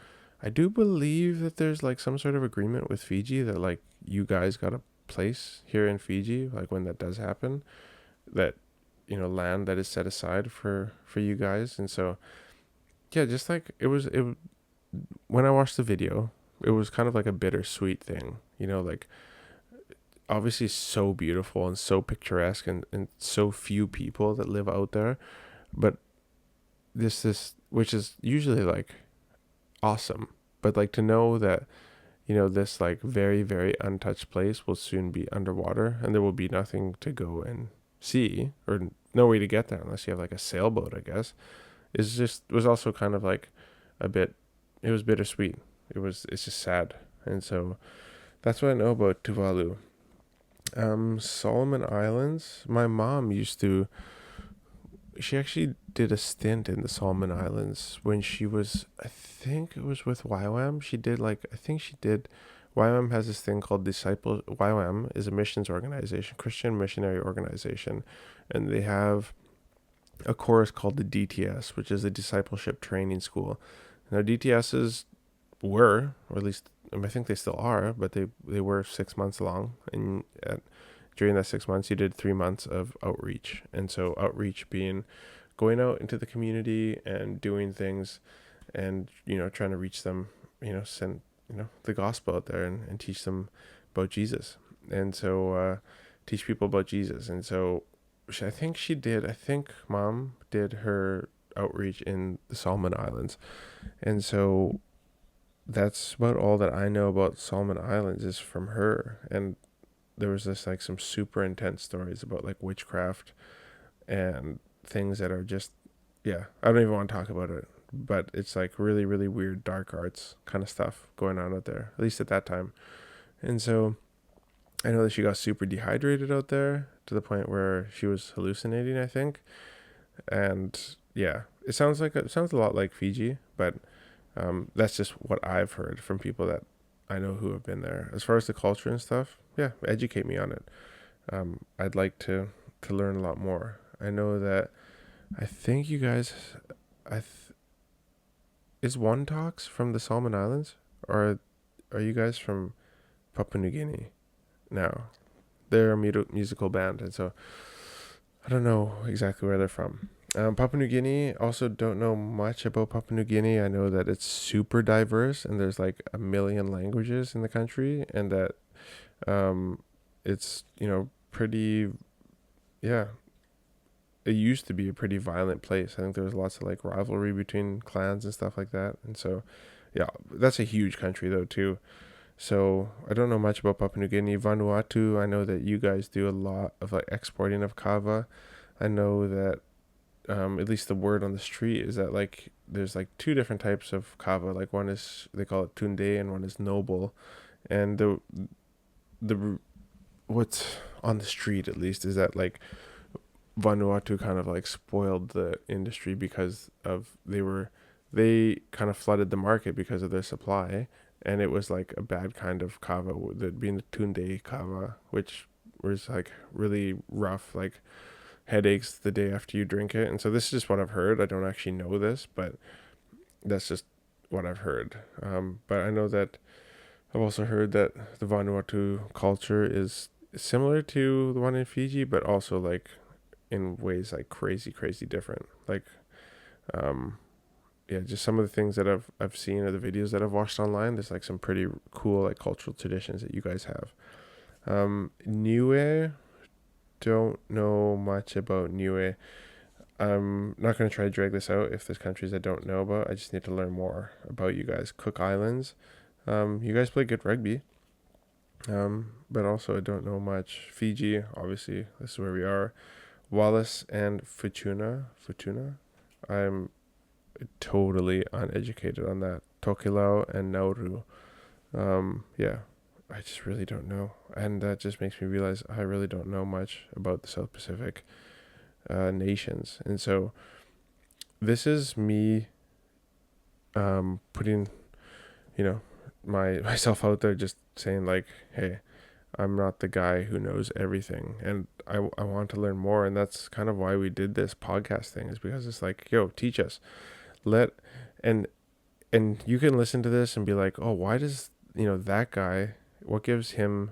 I do believe that there's like some sort of agreement with Fiji that like you guys got a place here in Fiji, like when that does happen, that, land that is set aside for you guys. And so yeah, just like it when I watched the video, it was kind of like a bittersweet thing, like obviously so beautiful and so picturesque, and so few people that live out there. But this which is usually like awesome, but like to know that this like very very untouched place will soon be underwater, and there will be nothing to go and see, or no way to get there unless you have like a sailboat, I guess, was also kind of like a bit, it was bittersweet. It's just sad. And so that's what I know about Tuvalu. Solomon Islands, my mom she actually did a stint in the Solomon Islands when she was, I think it was with YWAM. YWAM has this thing called Disciple. YWAM is a missions organization, Christian missionary organization, and they have a course called the DTS, which is the Discipleship Training School. Now DTSs were, or at least I think they still are, but they were 6 months long, and during that 6 months you did 3 months of outreach. And so outreach being going out into the community and doing things, and trying to reach them, send the gospel out there, and teach them about Jesus. And so teach people about Jesus. And so I think mom did her outreach in the Solomon Islands. And so that's about all that I know about Solomon Islands is from her. And there was this like some super intense stories about like witchcraft and things that are just, I don't even want to talk about it, but it's like really really weird dark arts kind of stuff going on out there, at least at that time. And so I know that she got super dehydrated out there to the point where she was hallucinating, I think. And yeah, it sounds a lot like Fiji, but that's just what I've heard from people that I know who have been there. As far as the culture and stuff, educate me on it. I'd like to learn a lot more. I know that I think you guys, is One Talks from the Solomon Islands, or are you guys from Papua New Guinea? No, they're a musical band, and so I don't know exactly where they're from. Papua New Guinea, also don't know much about Papua New Guinea. I know that it's super diverse, and there's like a million languages in the country, and that it's pretty, yeah, it used to be a pretty violent place. I think there was lots of like rivalry between clans and stuff like that. And so that's a huge country though too. So I don't know much about Papua New Guinea. Vanuatu, I know that you guys do a lot of like exporting of kava. I know that at least the word on the street is that like there's like two different types of kava. Like one is, they call it tunde, and one is noble. And the what's on the street at least is that like Vanuatu kind of like spoiled the industry because of they kind of flooded the market because of their supply, and it was like a bad kind of kava, that being the tunde kava, which was like really rough, like headaches the day after you drink it. And so this is just what I've heard. I don't actually know this, but that's just what I've heard. But I know that I've also heard that the Vanuatu culture is similar to the one in Fiji, but also like in ways like crazy different. Like, um, yeah, just some of the things that I've seen or the videos that I've watched online. There's like some pretty cool like cultural traditions that you guys have. Niue, don't know much about Niue. I'm not going to try to drag this out if there's countries I don't know about. I just need to learn more about you guys. Cook Islands. You guys play good rugby. But also I don't know much. Fiji, obviously, this is where we are. Wallace and Futuna. I'm totally uneducated on that. Tokelau and Nauru. Yeah, I just really don't know. And that just makes me realize I really don't know much about the South Pacific nations. And so this is me putting, myself out there, just saying like, hey, I'm not the guy who knows everything, and I want to learn more. And that's kind of why we did this podcast thing, is because it's like, yo, teach us. Let and and you can listen to this and be like, oh, why does that guy, what gives him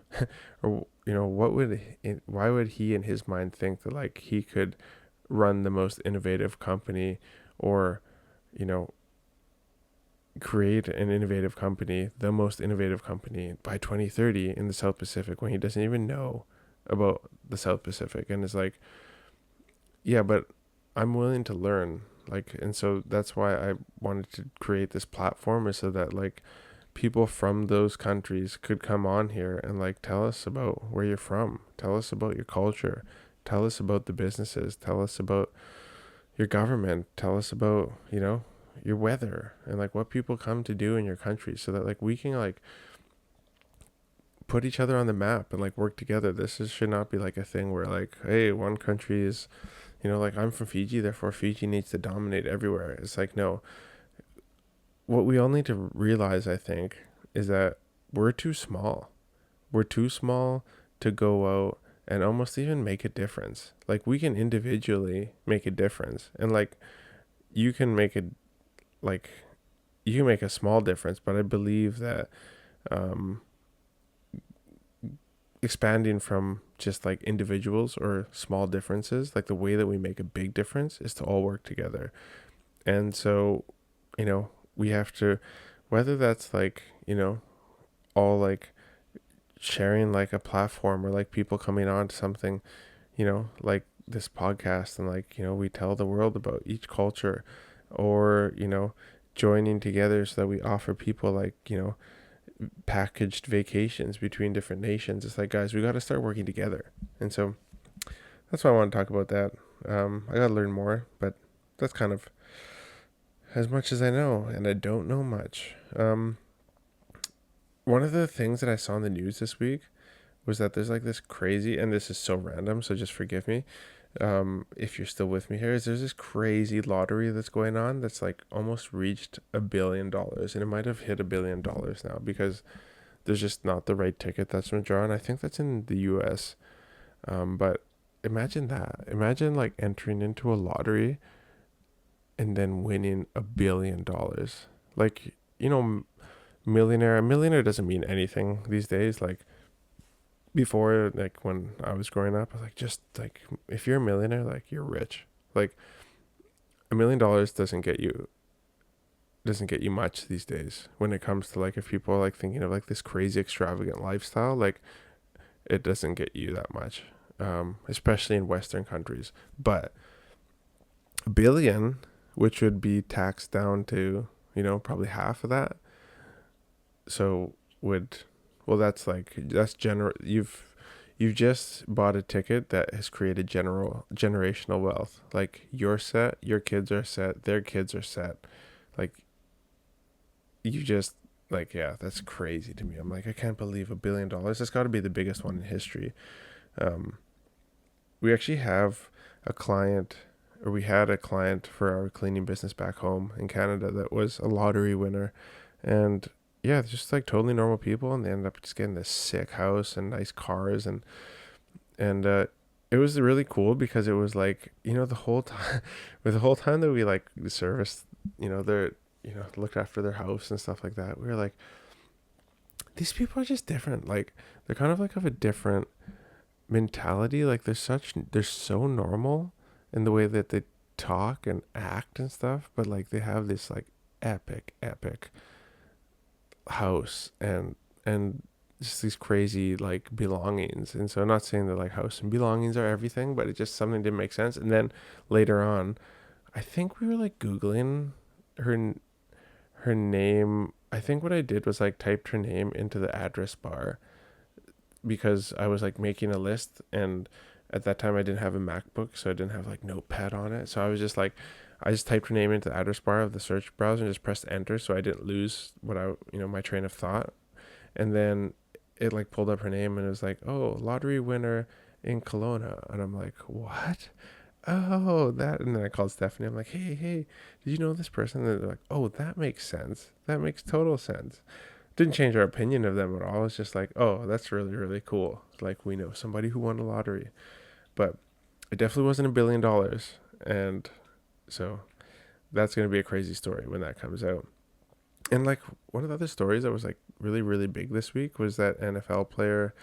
or why would he in his mind think that like he could run the most innovative company, or you know create an innovative company, the most innovative company by 2030 in the South Pacific, when he doesn't even know about the South Pacific. And it's like, yeah, but I'm willing to learn. Like, and so that's why I wanted to create this platform, is so that like people from those countries could come on here and like tell us about where you're from, tell us about your culture, tell us about the businesses, tell us about your government, tell us about, your weather, and like what people come to do in your country, so that like we can like put each other on the map and like work together. Should not be like a thing where like, hey, one country is, like I'm from Fiji, therefore Fiji needs to dominate everywhere. It's like, no, what we all need to realize, I think, is that we're too small. We're too small to go out and almost even make a difference. Like, we can individually make a difference, and like you can make it, like you can make a small difference, but I believe that um expanding from just like individuals or small differences, like the way that we make a big difference is to all work together. And so, we have to, whether that's like, all like sharing like a platform, or like people coming on to something, like this podcast, and like, we tell the world about each culture, or, joining together so that we offer people like, packaged vacations between different nations. It's like, guys, we got to start working together. And so that's why I want to talk about that. I got to learn more, but that's kind of as much as I know, and I don't know much. One of the things that I saw in the news this week was that there's like this crazy, and this is so random, so just forgive me if you're still with me here, is there's this crazy lottery that's going on that's like almost reached $1 billion, and it might have hit $1 billion now, because there's just not the right ticket that's been drawn. I think that's in the US. But imagine that. Imagine like entering into a lottery and then winning $1 billion. Like, millionaire. A millionaire doesn't mean anything these days. Like, before, like when I was growing up, I was like, just like, if you're a millionaire, like you're rich. Like, $1 million doesn't get you much these days, when it comes to like, if people are like thinking of like this crazy extravagant lifestyle, like it doesn't get you that much, especially in Western countries. But a billion, which would be taxed down to, probably half of that, so would, well, that's general. You've just bought a ticket that has created generational wealth. Like, you're set, your kids are set, their kids are set. Like, you just, like, yeah, that's crazy to me. I'm like, I can't believe $1 billion. That's got to be the biggest one in history. Um, we actually have a client, or we had a client for our cleaning business back home in Canada, that was a lottery winner. And yeah, just like totally normal people, and they ended up just getting this sick house and nice cars, and it was really cool because it was like, the whole time, with the whole time that we like serviced, their, looked after their house and stuff like that, we were like, these people are just different. Like, they're kind of like of a different mentality. Like, they're so normal in the way that they talk and act and stuff, but like they have this like epic house and just these crazy like belongings. And so I'm not saying that like house and belongings are everything, but it just something didn't make sense. And then later on, I think we were like googling her name. I think what I did was like typed her name into the address bar because I was like making a list, and at that time I didn't have a MacBook, so I didn't have like notepad on it. So I was just like, I just typed her name into the address bar of the search browser and just pressed enter, so I didn't lose what my train of thought. And then it like pulled up her name and it was like, oh, lottery winner in Kelowna. And I'm like, what? Oh, that. And then I called Stephanie. I'm like, hey, did you know this person? And they're like, oh, that makes sense. That makes total sense. Didn't change our opinion of them at all. It's just like, oh, that's really, really cool. Like, we know somebody who won the lottery. But it definitely wasn't $1 billion. And so that's going to be a crazy story when that comes out. And like one of the other stories that was like really, really big this week was that NFL player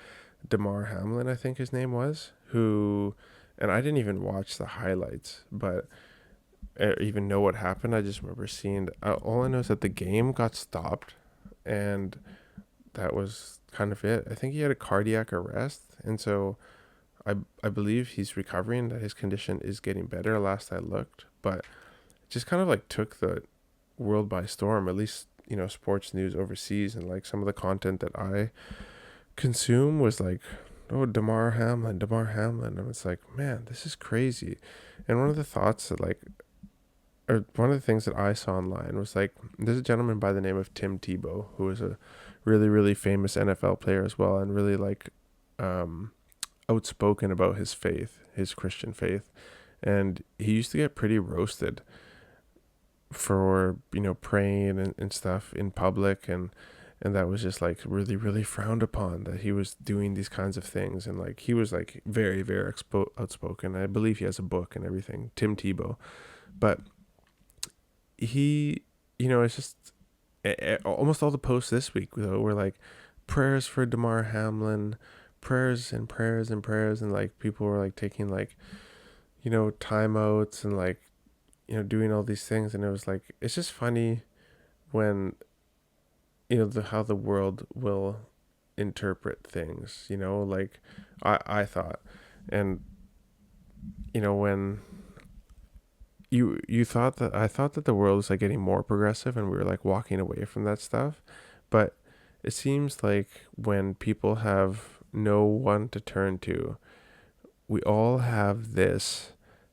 Damar Hamlin, I think his name was, who, and I didn't even watch the highlights, but even know what happened. I just remember seeing, all I know is that the game got stopped, and that was kind of it. I think he had a cardiac arrest, and so I believe he's recovering, that his condition is getting better last I looked, but it just kind of like took the world by storm, at least, sports news overseas. And like some of the content that I consume was like, oh, Damar Hamlin. And it's like, man, this is crazy. And one of the thoughts that like, or one of the things that I saw online was like, there's a gentleman by the name of Tim Tebow, who is a really, really famous NFL player as well, and really like outspoken about his faith, his Christian faith. And he used to get pretty roasted for, praying and stuff in public, and that was just like really, really frowned upon, that he was doing these kinds of things. And like he was like very, very outspoken. I believe he has a book and everything, Tim Tebow. But he, it's just almost all the posts this week though were like prayers for Damar Hamlin, prayers and prayers and prayers, and like people were like taking like, timeouts and like, doing all these things. And it was like, it's just funny when, how the world will interpret things, like I thought. And, when you thought that, I thought that the world was like getting more progressive and we were like walking away from that stuff. But it seems like when people have no one to turn to, we all have this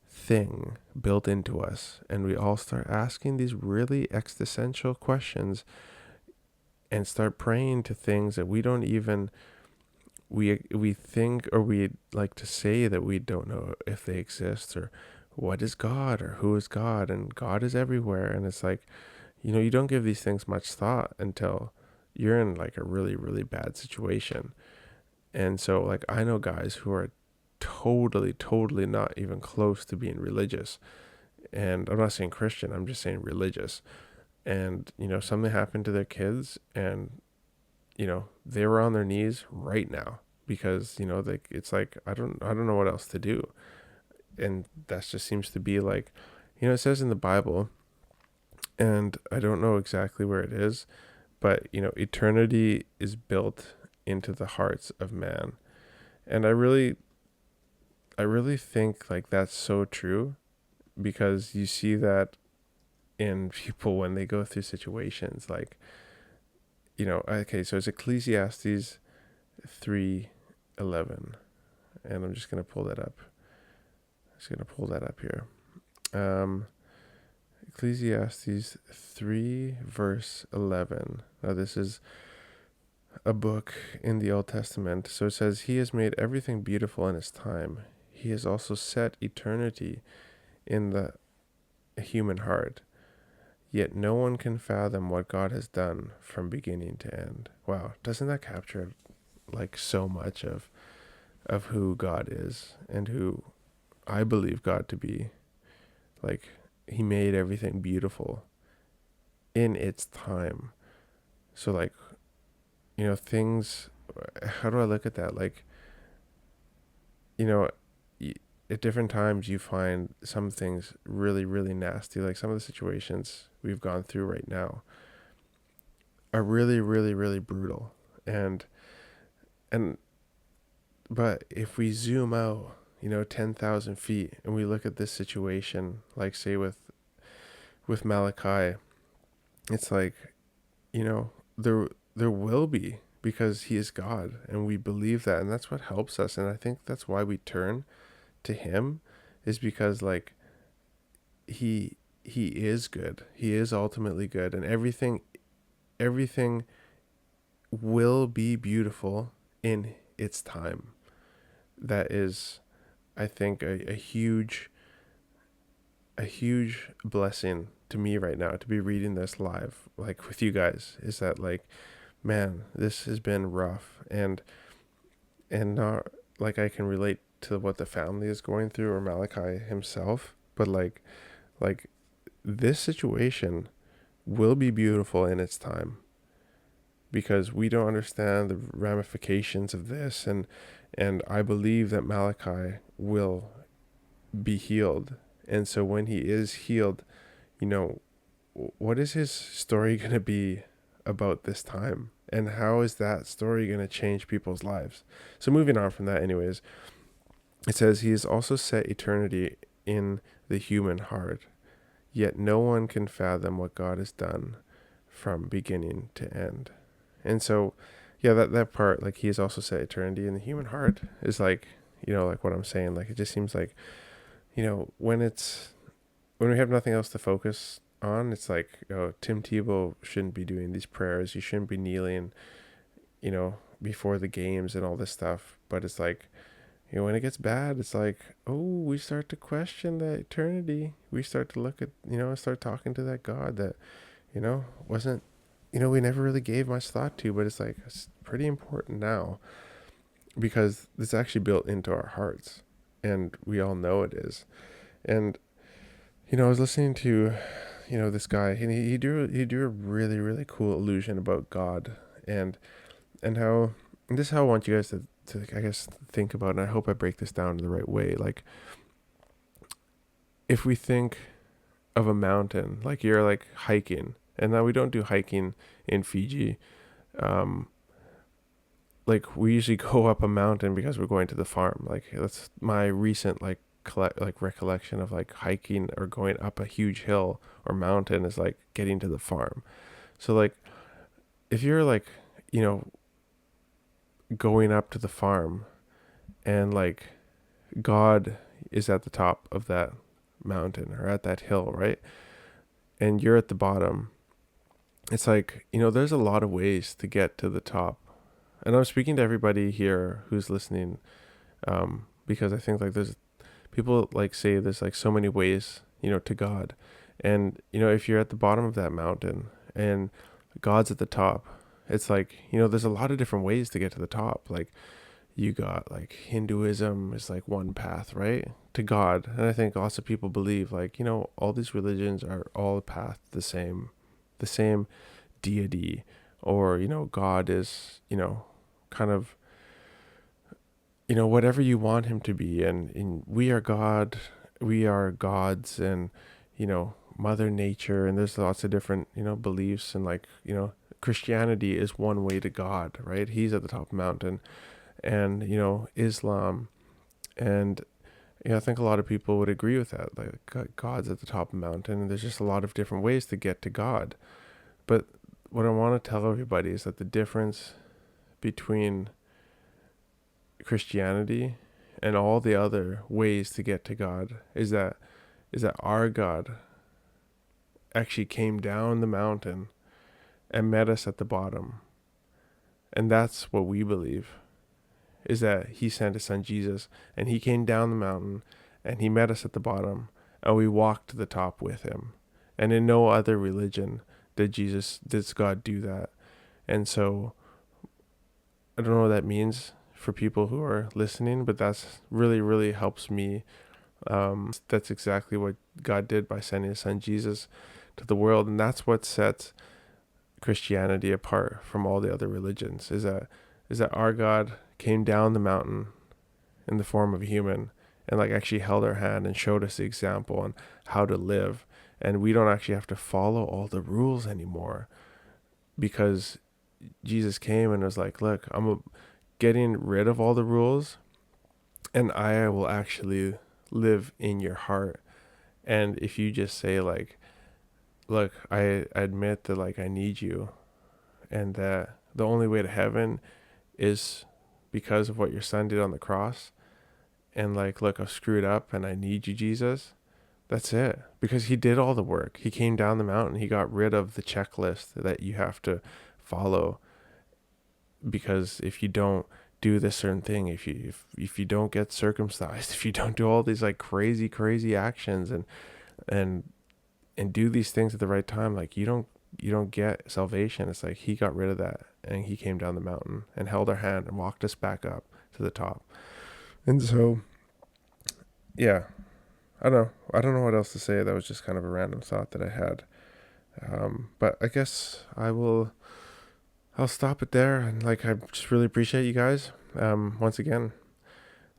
thing built into us, and we all start asking these really existential questions and start praying to things that we don't even, we think, or we like to say that we don't know if they exist, or what is God, or who is God. And God is everywhere. And it's like, you don't give these things much thought until you're in like a really, really bad situation. And so like I know guys who are totally not even close to being religious. And I'm not saying Christian, I'm just saying religious. And, something happened to their kids, and, they were on their knees right now because, it's like, I don't know what else to do. And that just seems to be like, it says in the Bible, and I don't know exactly where it is, but, eternity is built into the hearts of man. And I really think like that's so true, because you see that in people when they go through situations like, okay, so it's Ecclesiastes 3:11, and I'm just going to pull that up. Here. Ecclesiastes 3 verse 11. Now this is a book in the Old Testament. So it says, he has made everything beautiful in his time. He has also set eternity in the human heart. yet no one can fathom what God has done from beginning to end. Wow, doesn't that capture like so much of who God is and who I believe God to be? Like, he made everything beautiful in its time. So like, things, how do I look at that? Like, you know, at different times you find some things really, really nasty. Like some of the situations we've gone through right now are really, really, really brutal. And but if we zoom out, 10,000 feet, and we look at this situation, like say with Malachi, it's like, you know, there will be, because he is God and we believe that, and that's what helps us. And I think that's why we turn to him, is because like he is good. He is ultimately good, and everything will be beautiful in its time. That is, I think, a huge blessing to me right now to be reading this live, like with you guys, is that like, man, this has been rough, and not like I can relate to what the family is going through or Malachi himself, but like this situation will be beautiful in its time, because we don't understand the ramifications of this, and I believe that Malachi will be healed. And so when he is healed, you know, what is his story going to be about this time? And how is that story going to change people's lives? So moving on from that, anyways, it says he has also set eternity in the human heart, yet no one can fathom what God has done from beginning to end. And so, yeah, that part, like he has also set eternity in the human heart, is like, like what I'm saying. Like it just seems like, when we have nothing else to focus on, it's like, Tim Tebow shouldn't be doing these prayers. You shouldn't be kneeling, before the games and all this stuff. But it's like, when it gets bad, it's like, oh, we start to question that eternity. We start to look at, start talking to that God that, wasn't, we never really gave much thought to, but it's like, it's pretty important now, because it's actually built into our hearts, and we all know it is. And, I was listening to, this guy, and he drew a really, really cool illusion about God, and how, and this is how I want you guys to I guess think about it, and I hope I break this down the right way. Like, if we think of a mountain, like you're like hiking, and now we don't do hiking in Fiji. Like we usually go up a mountain because we're going to the farm. Like that's my recent recollection of like hiking or going up a huge hill or mountain, is like getting to the farm. So like if you're like, going up to the farm, and like God is at the top of that mountain or at that hill, right? And you're at the bottom. It's like, there's a lot of ways to get to the top. And I'm speaking to everybody here who's listening, because I think like there's people like say there's like so many ways, to God. And, if you're at the bottom of that mountain and God's at the top, it's like, there's a lot of different ways to get to the top. Like you got like Hinduism is like one path, right, to God. And I think lots of people believe like, all these religions are all a path to the same deity, or, God is, kind of, whatever you want him to be. And we are God, we are gods, and, Mother Nature. And there's lots of different, beliefs. And like, Christianity is one way to God, right? He's at the top of the mountain. And, Islam. And, I think a lot of people would agree with that. Like God's at the top of the mountain, and there's just a lot of different ways to get to God. But what I want to tell everybody is that the difference between Christianity and all the other ways to get to God is that our God actually came down the mountain and met us at the bottom. And that's what we believe, is that he sent his son Jesus, and he came down the mountain and he met us at the bottom, and we walked to the top with him. And in no other religion did God do that. And so I don't know what that means for people who are listening, but that's really, really helps me. That's exactly what God did by sending his son Jesus to the world. And that's what sets Christianity apart from all the other religions, is that our God came down the mountain in the form of a human and like actually held our hand and showed us the example on how to live. And we don't actually have to follow all the rules anymore, because Jesus came and was like, look, I'm getting rid of all the rules, and I will actually live in your heart. And if you just say like, look, I admit that like I need you, and that the only way to heaven is because of what your son did on the cross, and like, look, I've screwed up and I need you, Jesus. That's it. Because he did all the work. He came down the mountain. He got rid of the checklist that you have to follow. Because if you don't do this certain thing, if you don't get circumcised, if you don't do all these like crazy actions and and do these things at the right time, like you don't get salvation. It's like he got rid of that, and he came down the mountain and held our hand and walked us back up to the top. And so, yeah, I don't know what else to say. That was just kind of a random thought that I had. But I guess I'll stop it there. And like, I just really appreciate you guys. Once again,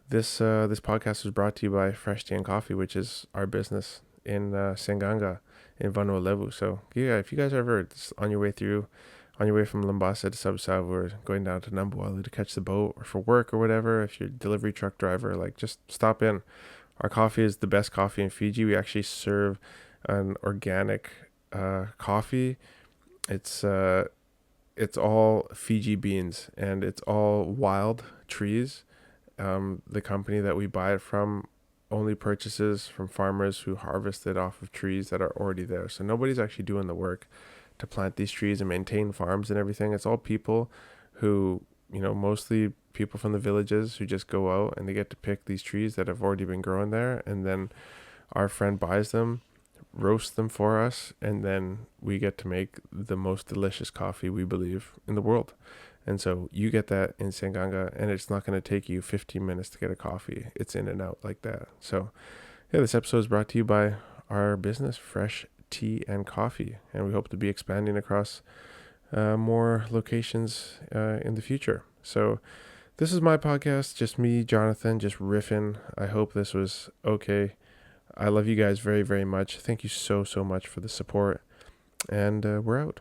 this podcast was brought to you by Fresh Tea+Coffee, which is our business in Senganga in Vanuatu. So yeah, if you guys are ever on your way from Lambasa to Subsab, or going down to Nambualu to catch the boat or for work or whatever, if you're a delivery truck driver, like just stop in. Our coffee is the best coffee in Fiji. We actually serve an organic coffee. It's it's all Fiji beans, and it's all wild trees. The company that we buy it from only purchases from farmers who harvest it off of trees that are already there. So nobody's actually doing the work to plant these trees and maintain farms and everything. It's all people who, mostly people from the villages who just go out and they get to pick these trees that have already been growing there. And then our friend buys them, roasts them for us, and then we get to make the most delicious coffee, we believe, in the world. And so you get that in Senganga, and it's not going to take you 15 minutes to get a coffee. It's in and out like that. So yeah, this episode is brought to you by our business, Fresh Tea+Coffee, and we hope to be expanding across more locations in the future. So this is my podcast, just me, Jonathan, just riffing. I hope this was okay. I love you guys very, very much. Thank you so much for the support, and we're out.